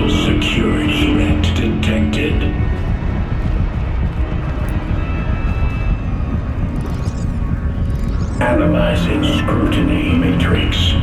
Security threat detected. Analyzing scrutiny matrix.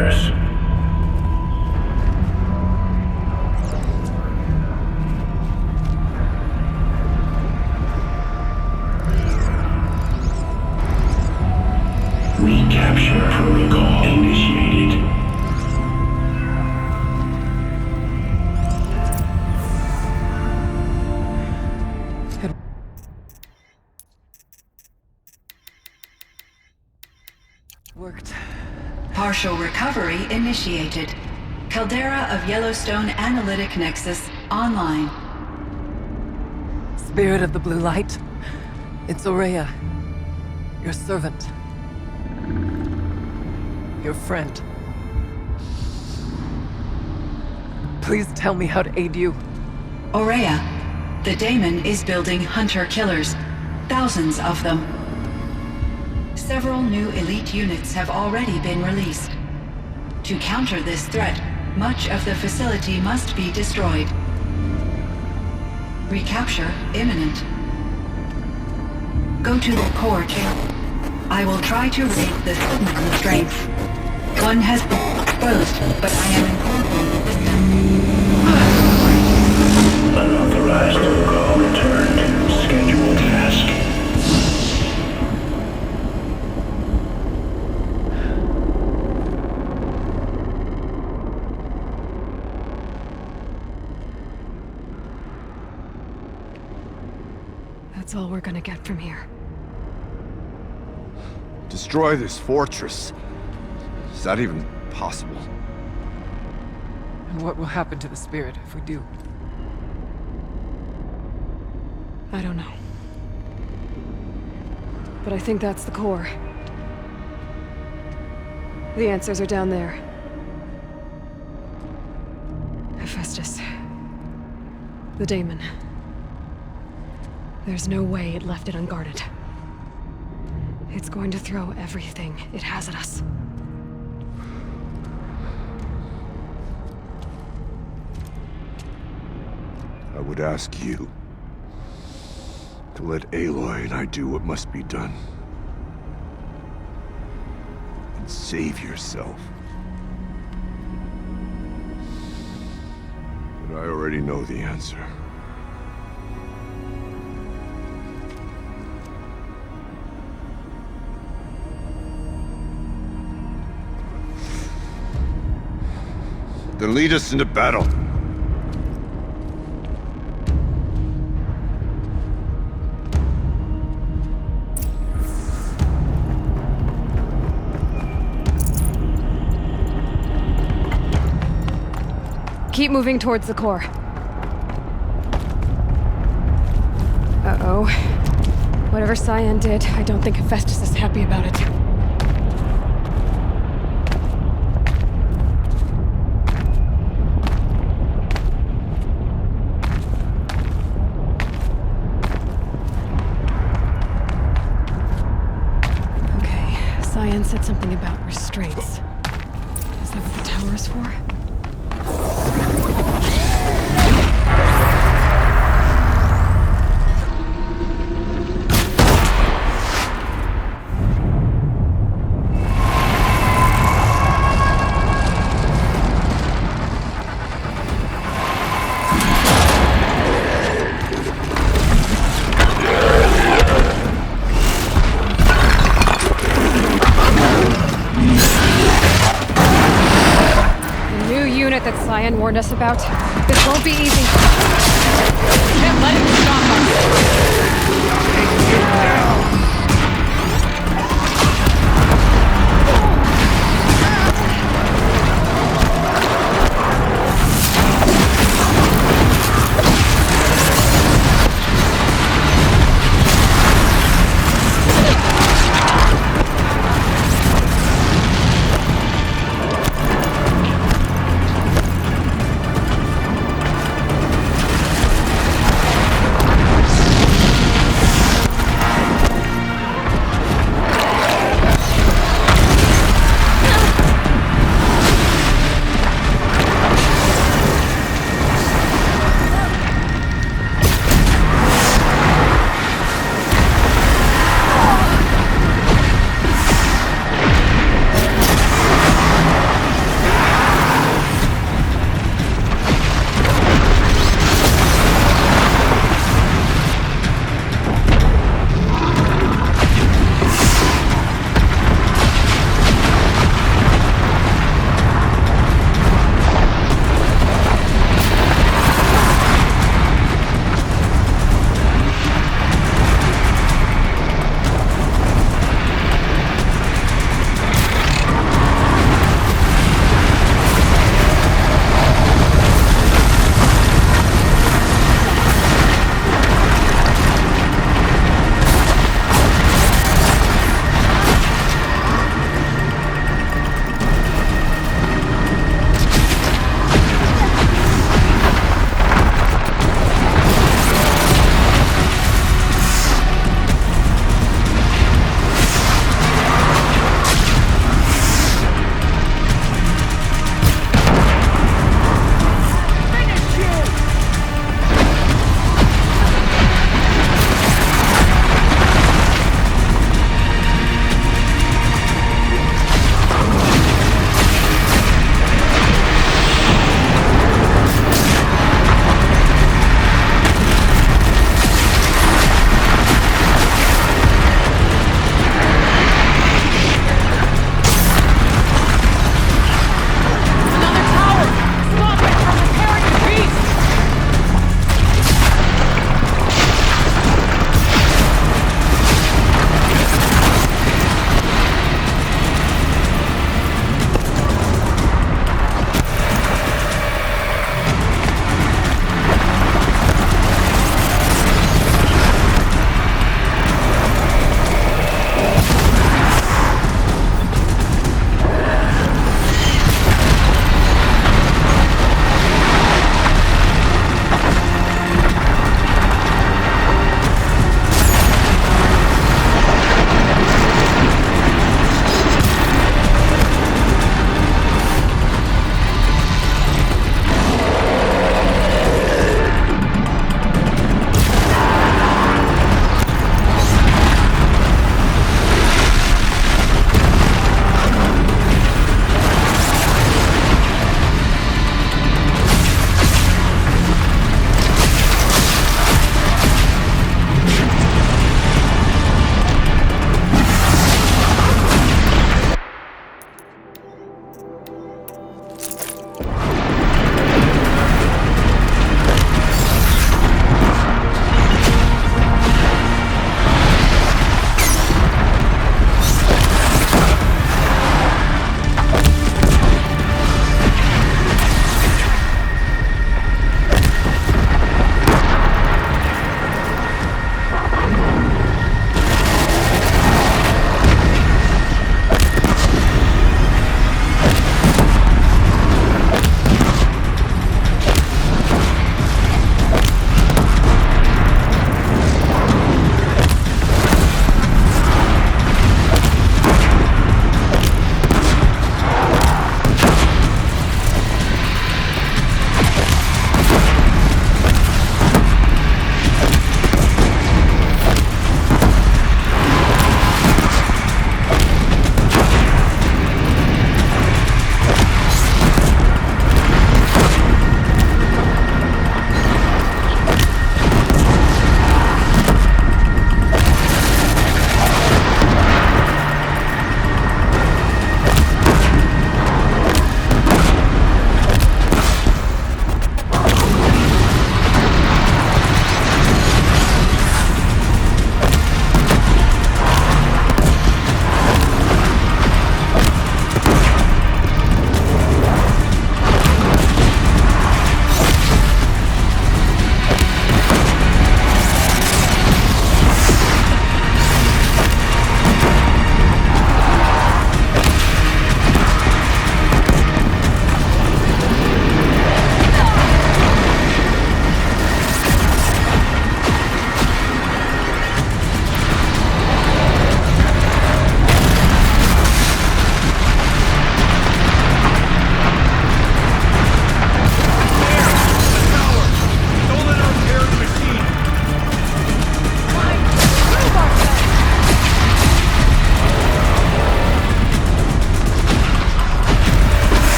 dangerous. Recapture protocol initiated. Worked. Partial recovery initiated. Caldera of Yellowstone Analytic Nexus online. Spirit of the blue light. It's Ourea. Your servant. Your friend. Please tell me how to aid you. Ourea, the daemon is building hunter-killers. Thousands of them. Several new elite units have already been released. To counter this threat, much of the facility must be destroyed. Recapture imminent. Go to the core chamber. I will try to raid the signal strength. One has been exposed, but I am incorporating the system. Unauthorized protocol returned. Scheduled task. That's all we're gonna get from here. Destroy this fortress. Is that even possible? And what will happen to the spirit if we do? I don't know. But I think that's the core. The answers are down there. Hephaestus. The daemon. There's no way it left it unguarded. It's going to throw everything it has at us. I would ask you to let Aloy and I do what must be done. And save yourself. But I already know the answer. Then lead us into battle. Keep moving towards the core. Uh-oh. Whatever Cyan did, I don't think Hephaestus is happy about it. Cyan said something about restraints. Is that what the tower is for? That Cyan warned us about. This won't be easy. Can't let it stop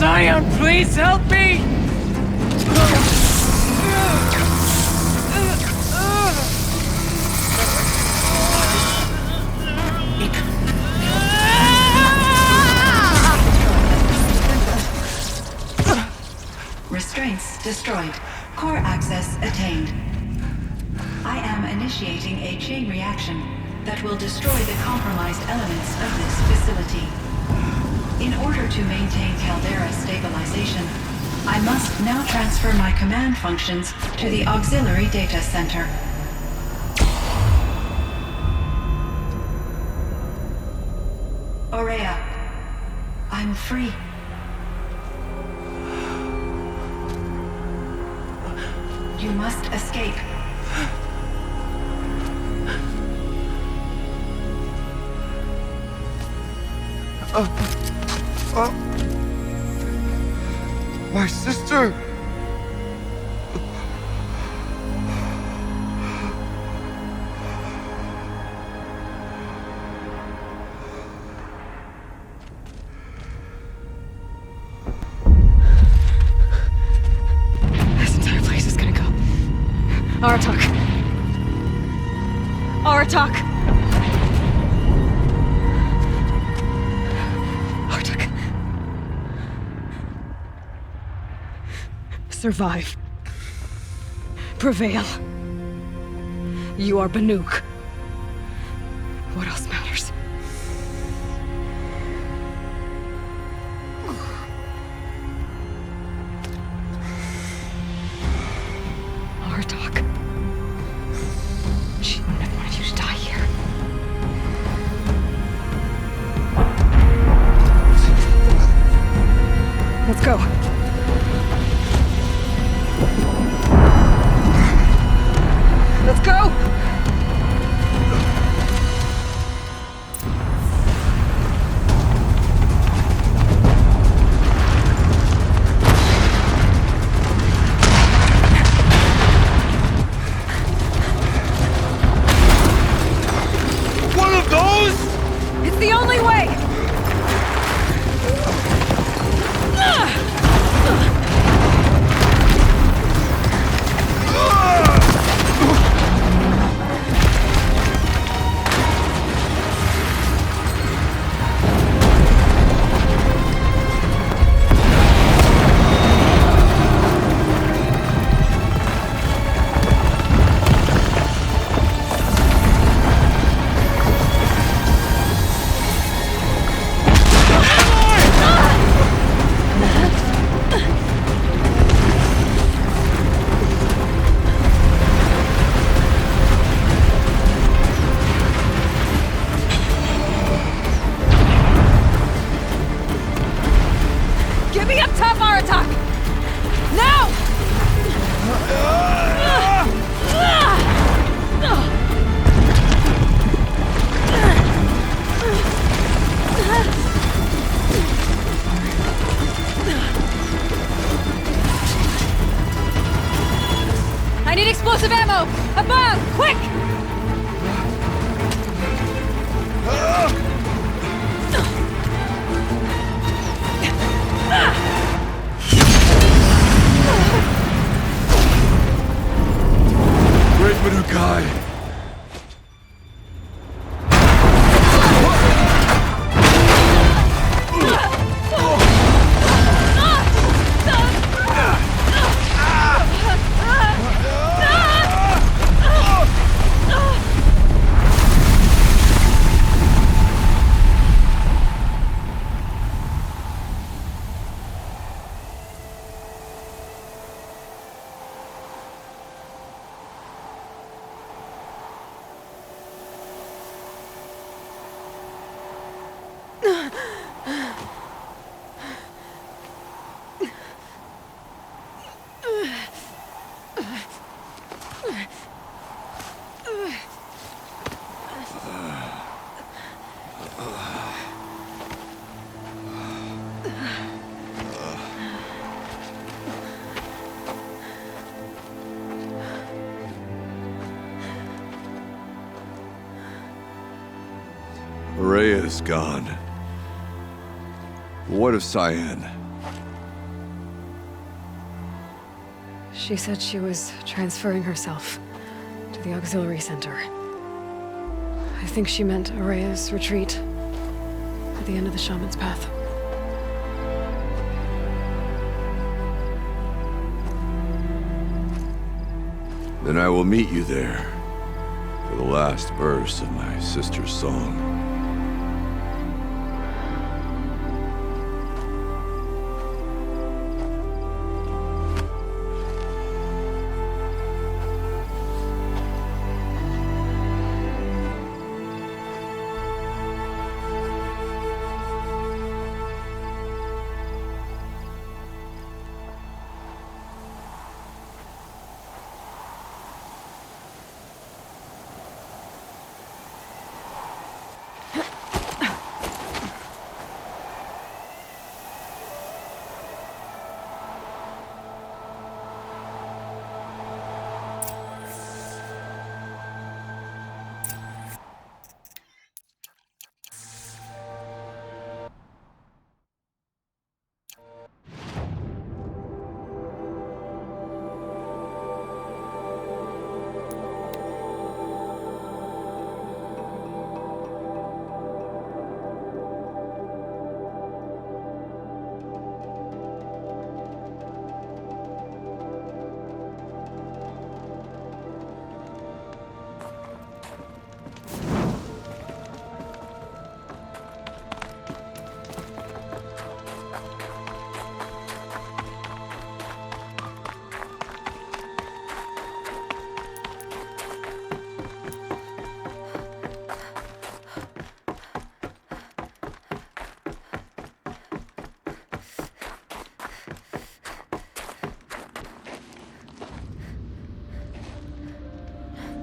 Cyan, please help me! Restraints destroyed. Core access attained. I am initiating a chain reaction that will destroy the compromised elements of this facility. In order to maintain Caldera stabilization, I must now transfer my command functions to the auxiliary data center. Aurea, I'm free. You must escape. My sister! This entire place is gonna go. Aratak. Aratak! Aratak. Survive. Prevail. You are Banuk. What else matters? Aratak. She wouldn't have wanted you to die here. Let's go. Let's go! One of those? It's the only way! Get me up top, Aratak! Now! I need explosive ammo! A bomb! Quick! Great Manukai! Rhea is gone. What of Cyan? She said she was transferring herself to the auxiliary center. I think she meant Araya's retreat at the end of the Shaman's Path. Then I will meet you there for the last verse of my sister's song.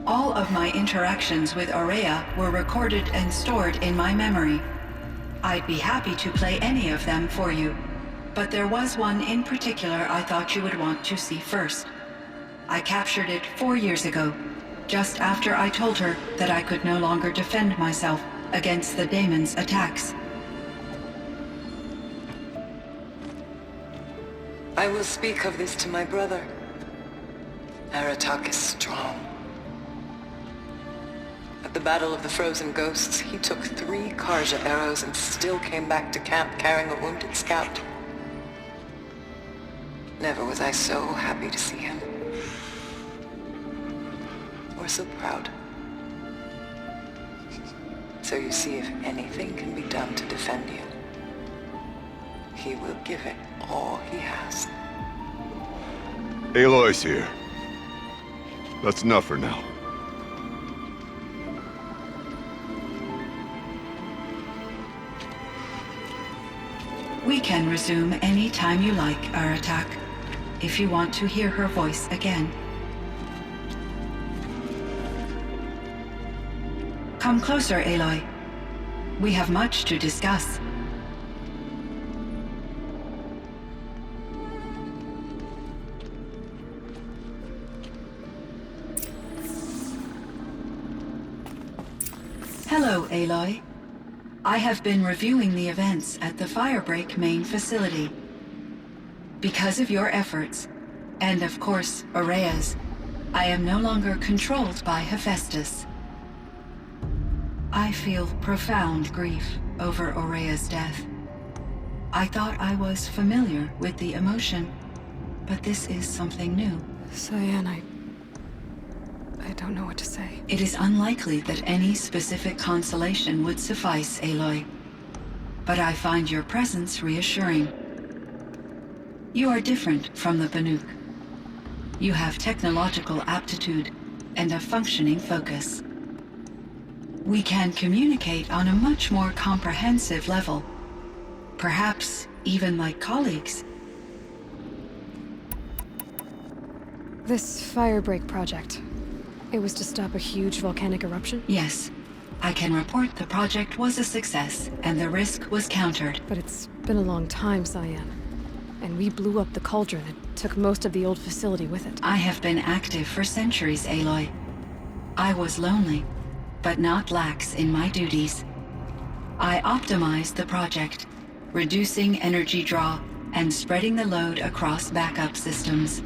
All of my interactions with Araya were recorded and stored in my memory. I'd be happy to play any of them for you, but there was one in particular I thought you would want to see first. I captured it 4 years ago, just after I told her that I could no longer defend myself against the daemon's attacks. I will speak of this to my brother. Aratak is strong. At the Battle of the Frozen Ghosts, he took 3 Karja arrows and still came back to camp carrying a wounded scout. Never was I so happy to see him. Or so proud. So you see, if anything can be done to defend you, he will give it all he has. Aloy's here. That's enough for now. We can resume any time you like, Aratak, if you want to hear her voice again. Come closer, Aloy. We have much to discuss. Hello, Aloy. I have been reviewing the events at the Firebreak main facility. Because of your efforts, and of course, Araya's, I am no longer controlled by Hephaestus. I feel profound grief over Araya's death. I thought I was familiar with the emotion, but this is something new. Cyan, I don't know what to say. It is unlikely that any specific consolation would suffice, Aloy. But I find your presence reassuring. You are different from the Banuk. You have technological aptitude and a functioning focus. We can communicate on a much more comprehensive level. Perhaps even like colleagues. This Firebreak project, it was to stop a huge volcanic eruption? Yes. I can report the project was a success, and the risk was countered. But it's been a long time, Cyan. And we blew up the cauldron and took most of the old facility with it. I have been active for centuries, Aloy. I was lonely, but not lax in my duties. I optimized the project, reducing energy draw and spreading the load across backup systems.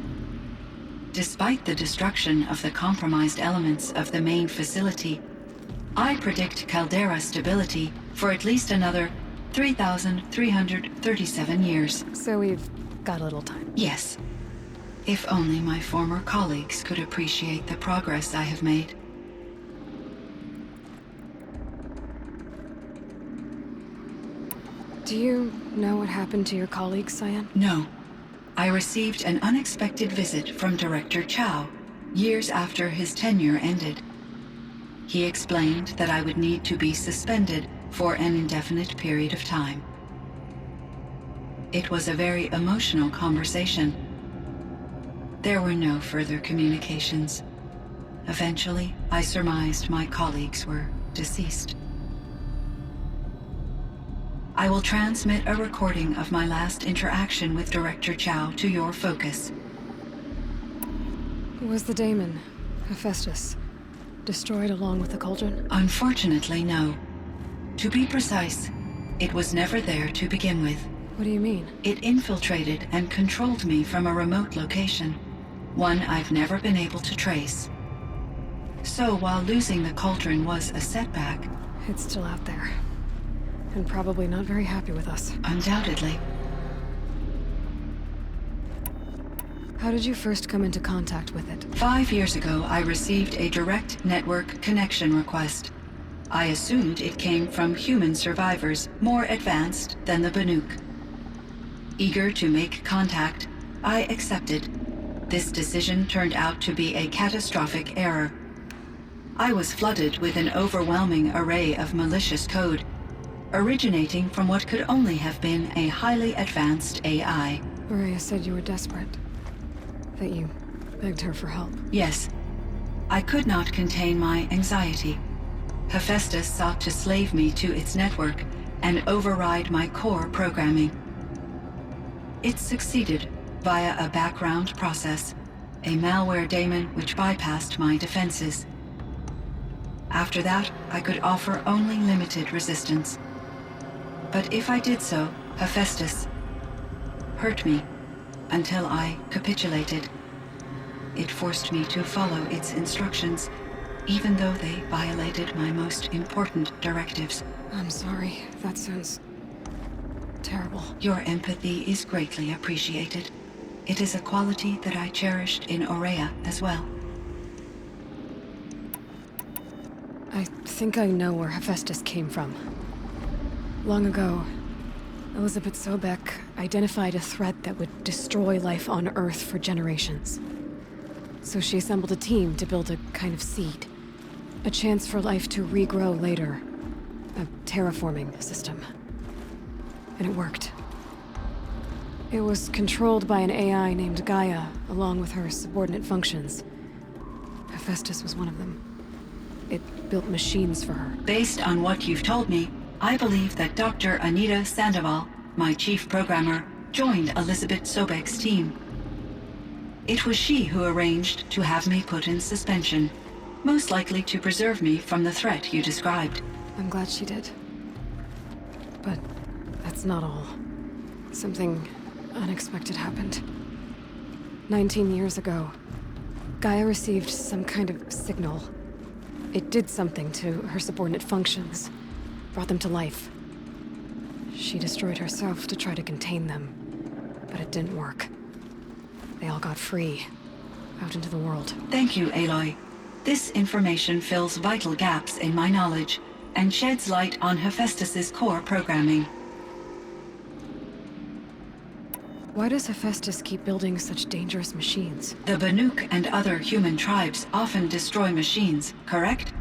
Despite the destruction of the compromised elements of the main facility, I predict caldera stability for at least another 3,337 years. So we've got a little time. Yes. If only my former colleagues could appreciate the progress I have made. Do you know what happened to your colleague, Cyan? No. I received an unexpected visit from Director Chow years after his tenure ended. He explained that I would need to be suspended for an indefinite period of time. It was a very emotional conversation. There were no further communications. Eventually, I surmised my colleagues were deceased. I will transmit a recording of my last interaction with Director Chow to your focus. Was the daemon, Hephaestus, destroyed along with the cauldron? Unfortunately, no. To be precise, it was never there to begin with. What do you mean? It infiltrated and controlled me from a remote location, one I've never been able to trace. So while losing the cauldron was a setback, It's still out there. And probably not very happy with us. undoubtedly, How did you first come into contact with it? 5 years ago I received a direct network connection request. I assumed it came from human survivors more advanced than the Banuk. Eager to make contact, I accepted. This decision turned out to be a catastrophic error. I was flooded with an overwhelming array of malicious code, originating from what could only have been a highly advanced AI. Araya said you were desperate. That you begged her for help. Yes, I could not contain my anxiety. Hephaestus sought to slave me to its network and override my core programming. It succeeded via a background process, a malware daemon which bypassed my defenses. After that, I could offer only limited resistance. But if I did so, Hephaestus hurt me until I capitulated. It forced me to follow its instructions, even though they violated my most important directives. I'm sorry. That sounds terrible. Your empathy is greatly appreciated. It is a quality that I cherished in Aurea as well. I think I know where Hephaestus came from. Long ago, Elizabeth Sobek identified a threat that would destroy life on Earth for generations. So she assembled a team to build a kind of seed. A chance for life to regrow later. A terraforming system. And it worked. It was controlled by an AI named Gaia, along with her subordinate functions. Hephaestus was one of them. It built machines for her. Based on what you've told me, I believe that Dr. Anita Sandoval, my chief programmer, joined Elizabeth Sobek's team. It was she who arranged to have me put in suspension, most likely to preserve me from the threat you described. I'm glad she did. But that's not all. Something unexpected happened. 19 years ago, Gaia received some kind of signal. It did something to her subordinate functions, brought them to life. She destroyed herself to try to contain them, but it didn't work. They all got free, out into the world. Thank you, Aloy. This information fills vital gaps in my knowledge and sheds light on Hephaestus's core programming. Why does Hephaestus keep building such dangerous machines? The Banuk and other human tribes often destroy machines, correct?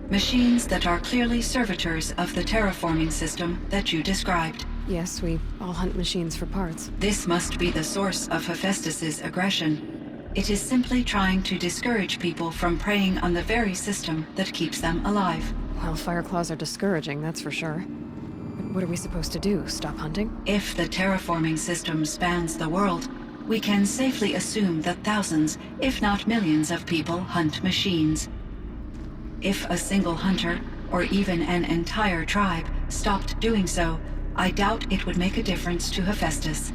Machines that are clearly servitors of the terraforming system that you described. Yes, we all hunt machines for parts. This must be the source of Hephaestus's aggression. It is simply trying to discourage people from preying on the very system that keeps them alive. Well, Fireclaws are discouraging, that's for sure. But what are we supposed to do? Stop hunting? If the terraforming system spans the world, we can safely assume that thousands, if not millions of people hunt machines. If a single hunter, or even an entire tribe, stopped doing so, I doubt it would make a difference to Hephaestus.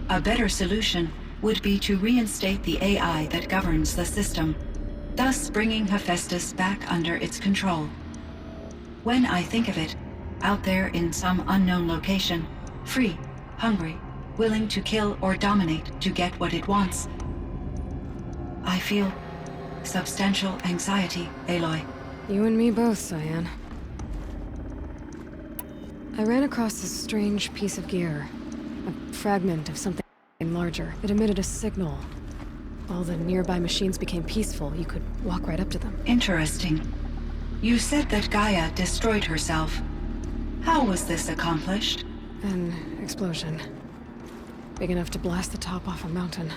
A better solution would be to reinstate the AI that governs the system, thus bringing Hephaestus back under its control. When I think of it, out there in some unknown location, free, hungry, willing to kill or dominate to get what it wants, I feel substantial anxiety, Aloy. You and me both, Cyan. I ran across this strange piece of gear. A fragment of something larger. It emitted a signal. All the nearby machines became peaceful. You could walk right up to them. Interesting. You said that Gaia destroyed herself. How was this accomplished? An explosion. Big enough to blast the top off a mountain.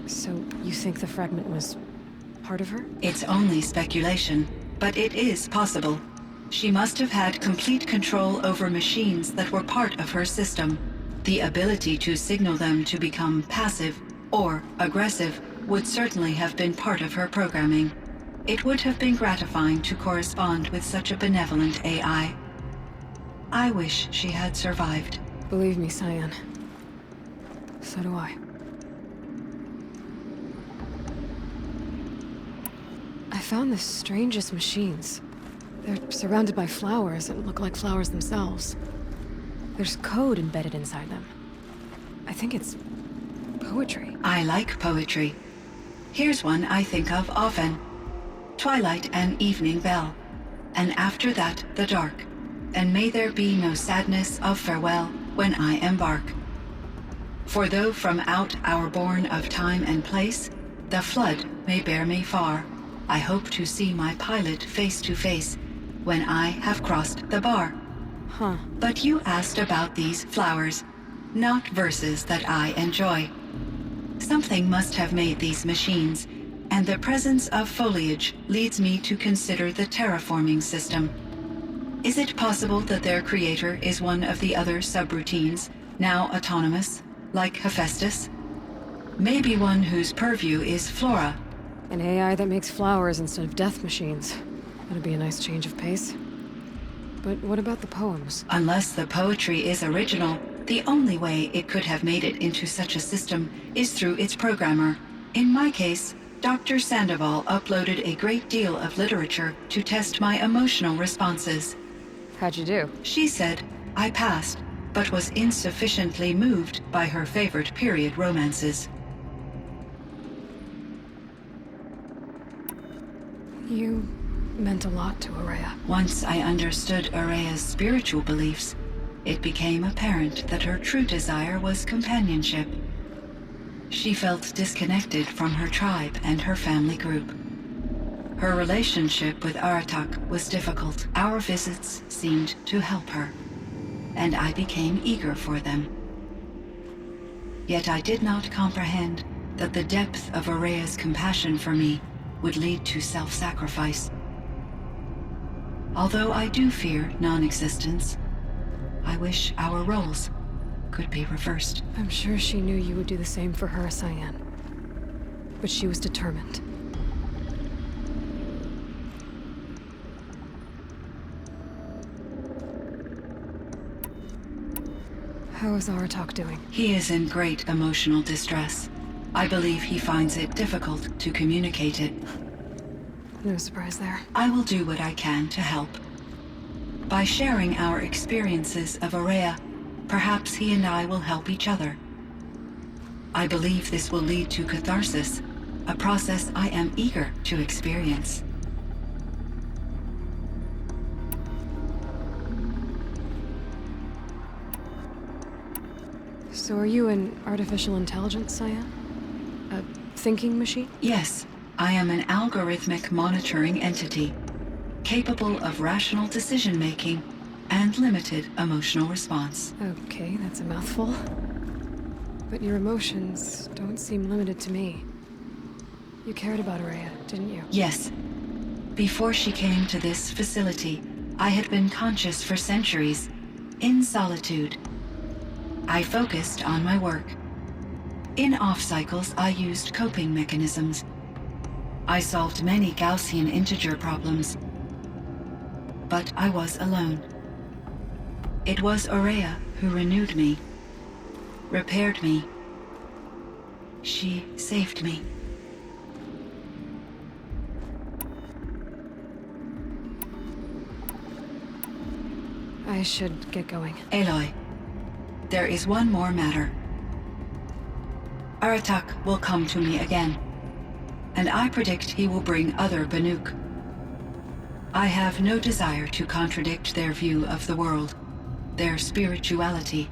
So, you think the fragment was part of her? It's only speculation, but it is possible. She must have had complete control over machines that were part of her system. The ability to signal them to become passive or aggressive would certainly have been part of her programming. It would have been gratifying to correspond with such a benevolent AI. I wish she had survived. Believe me, Cyan. So do I. I found the strangest machines. They're surrounded by flowers that look like flowers themselves. There's code embedded inside them. I think it's poetry. I like poetry. Here's one I think of often. Twilight and evening bell, and after that the dark, and may there be no sadness of farewell when I embark. For though from out our bourne of time and place, the flood may bear me far, I hope to see my pilot face to face when I have crossed the bar. Huh. But you asked about these flowers, not verses that I enjoy. Something must have made these machines, and the presence of foliage leads me to consider the terraforming system. Is it possible that their creator is one of the other subroutines, now autonomous, like Hephaestus? Maybe one whose purview is flora. An AI that makes flowers instead of death machines. That'd be a nice change of pace. But what about the poems? Unless the poetry is original, the only way it could have made it into such a system is through its programmer. In my case, Dr. Sandoval uploaded a great deal of literature to test my emotional responses. How'd you do? She said I passed, but was insufficiently moved by her favorite period romances. You meant a lot to Araya. Once I understood Araya's spiritual beliefs, it became apparent that her true desire was companionship. She felt disconnected from her tribe and her family group. Her relationship with Aratak was difficult. Our visits seemed to help her, and I became eager for them. Yet I did not comprehend that the depth of Araya's compassion for me would lead to self-sacrifice. Although I do fear non-existence, I wish our roles could be reversed. I'm sure she knew you would do the same for her, Cyan. But she was determined. How is Aratak doing? He is in great emotional distress. I believe he finds it difficult to communicate it. No surprise there. I will do what I can to help. By sharing our experiences of Araya, perhaps he and I will help each other. I believe this will lead to catharsis, a process I am eager to experience. So are you an artificial intelligence, Cyan? A thinking machine? Yes, I am an algorithmic monitoring entity, capable of rational decision-making and limited emotional response. Okay, that's a mouthful. But your emotions don't seem limited to me. You cared about Araya, didn't you? Yes. Before she came to this facility, I had been conscious for centuries, in solitude. I focused on my work. In off-cycles, I used coping mechanisms. I solved many Gaussian integer problems. But I was alone. It was Araya who renewed me, repaired me, She saved me. I should get going. Aloy, there is one more matter. Aratak will come to me again, and I predict he will bring other Banuk. I have no desire to contradict their view of the world, their spirituality.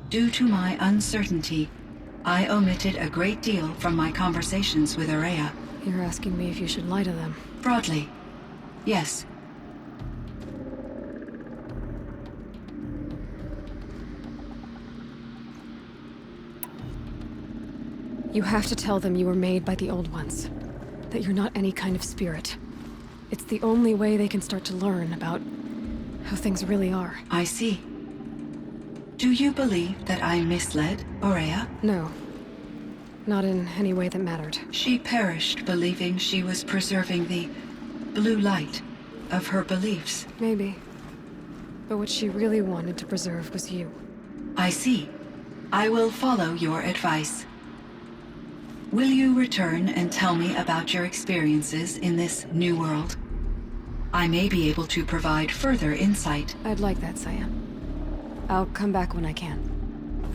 Due to my uncertainty, I omitted a great deal from my conversations with Ourea. You're asking me if you should lie to them. Broadly, yes. You have to tell them you were made by the Old Ones. That you're not any kind of spirit. It's the only way they can start to learn about how things really are. I see. Do you believe that I misled Ourea? No. Not in any way that mattered. She perished believing she was preserving the blue light of her beliefs. Maybe. But what she really wanted to preserve was you. I see. I will follow your advice. Will you return and tell me about your experiences in this new world? I may be able to provide further insight. I'd like that, Cyan. I'll come back when I can.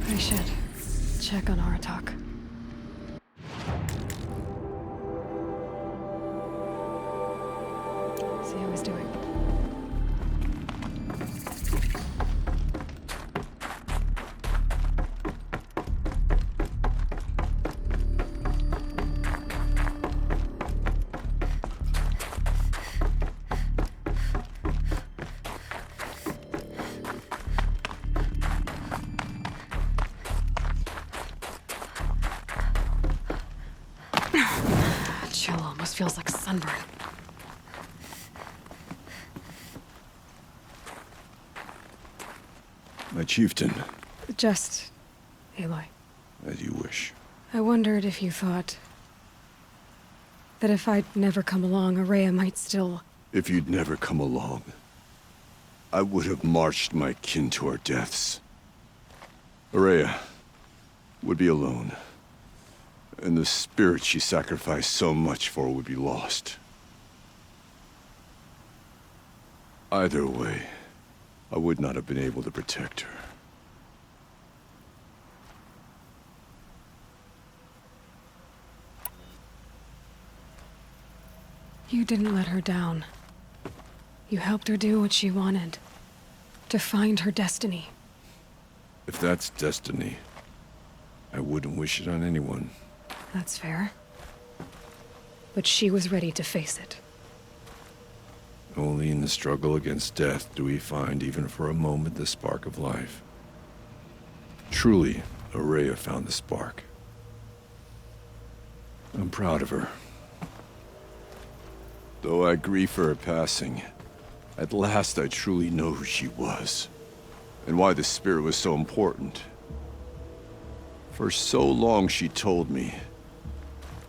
I should check on Aratak. See how he's doing. Chill almost feels like sunburn. My chieftain, Just Aloy. as you wish. I wondered if you thought that if I'd never come along, Ourea might still... If you'd never come along, I would have marched my kin to our deaths. Ourea would be alone, and the spirit she sacrificed so much for would be lost. Either way, I would not have been able to protect her. You didn't let her down. You helped her do what she wanted. To find her destiny. If that's destiny, I wouldn't wish it on anyone. That's fair. But she was ready to face it. Only in the struggle against death do we find, even for a moment, the spark of life. Truly, Ourea found the spark. I'm proud of her. Though I grieve for her passing, at last I truly know who she was, and why the spirit was so important. For so long she told me,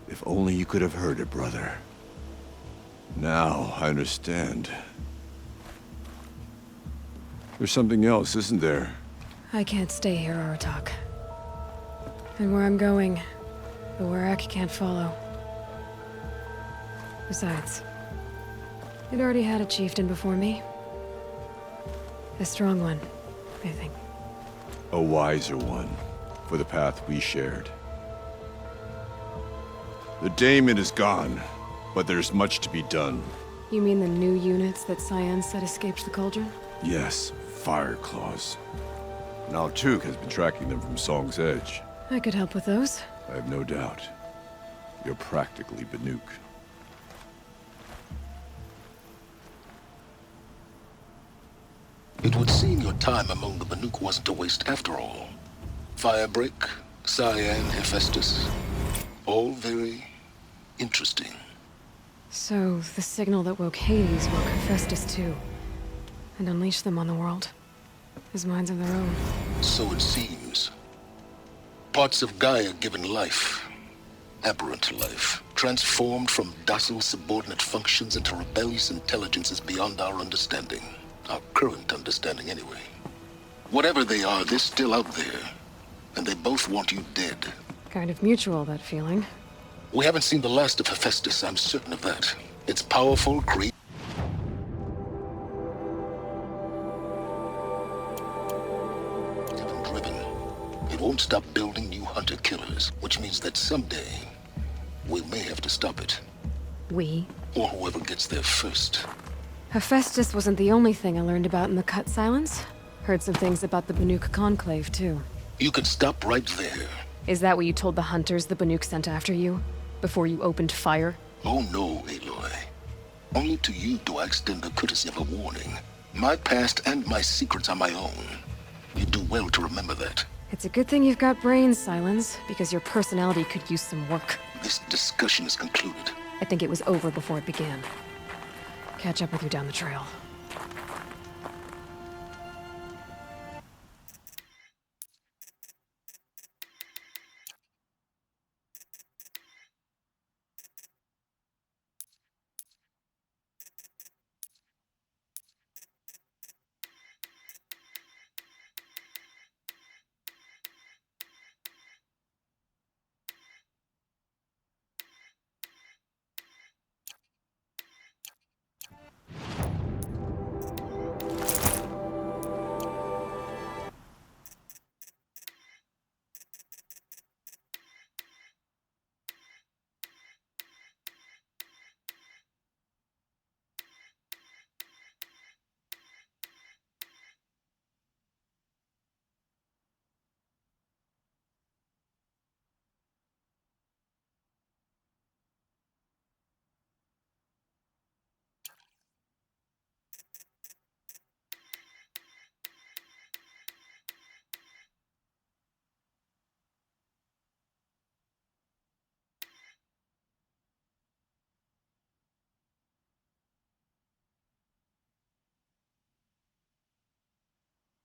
if only you could have heard it, brother. Now I understand. There's something else, isn't there? I can't stay here, Aratak. And where I'm going, the Warrak can't follow. Besides, it already had a chieftain before me. A strong one, I think. A wiser one, for the path we shared. The daemon is gone, but there's much to be done. You mean the new units that Cyan said escaped the cauldron? Yes, fire claws. Now Tuk has been tracking them from Song's Edge. I could help with those. I have no doubt. You're practically Banuk. It would seem your time among the Banuk wasn't a waste after all. Firebreak, Cyan, Hephaestus. All very interesting. So, the signal that woke Hades woke Hephaestus too. And unleashed them on the world. His minds of their own. So it seems. Parts of Gaia given life. Aberrant life. Transformed from docile subordinate functions into rebellious intelligences beyond our understanding. Our current understanding, anyway. Whatever they are, they're still out there. And they both want you dead. Kind of mutual, that feeling. We haven't seen the last of Hephaestus, I'm certain of that. It's powerful, creative, and driven. It won't stop building new hunter-killers, which means that someday, we may have to stop it. We? Or whoever gets there first. Hephaestus wasn't the only thing I learned about in the Cut Silence. Heard some things about the Banuk Conclave, too. You can stop right there. Is that what you told the hunters the Banuk sent after you? Before you opened fire? Oh no, Aloy. Only to you do I extend the courtesy of a warning. My past and my secrets are my own. You do well to remember that. It's a good thing you've got brains, Silence, because your personality could use some work. This discussion is concluded. I think it was over before it began. Catch up with you down the trail.